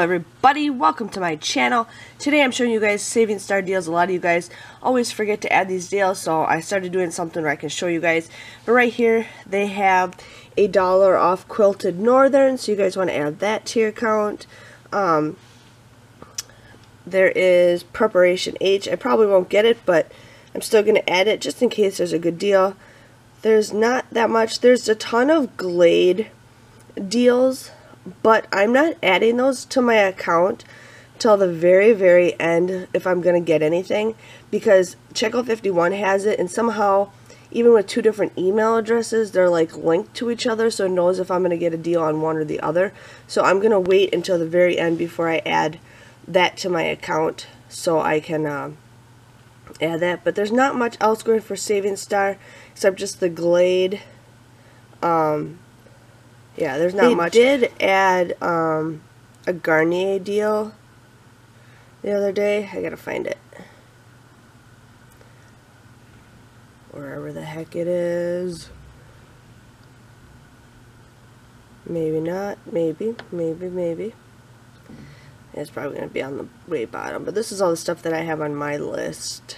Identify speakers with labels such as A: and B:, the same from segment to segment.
A: everybody, welcome to my channel. Today I'm showing you guys Saving Star deals. A lot of you guys always forget to add these deals, so I started doing something where I can show you guys. But right here they have $1 off Quilted Northern, so you guys want to add that to your account. There is Preparation H. I probably won't get it, but I'm still going to add it just in case there's a good deal. There's not that much. There's a ton of Glade deals, but I'm not adding those to my account till the very end if I'm going to get anything, because Checkout 51 has it, and somehow even with two different email addresses they're like linked to each other, so it knows if I'm going to get a deal on one or the other. So I'm going to wait until the very end before I add that to my account so I can add that. But there's not much else going for Saving Star except just the Glade. Yeah, there's not much. They did add a Garnier deal the other day. I gotta find it. Wherever the heck it is. Maybe not. Maybe. It's probably going to be on the way bottom. But this is all the stuff that I have on my list.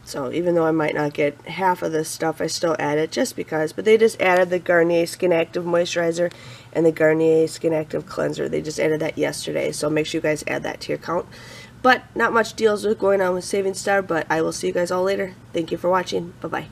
A: So even though I might not get half of this stuff, I still add it just because. But they just added the Garnier Skin Active Moisturizer and the Garnier Skin Active Cleanser. They just added that yesterday. So make sure you guys add that to your account. But not much deals are going on with Saving Star, but I will see you guys all later. Thank you for watching. Bye-bye.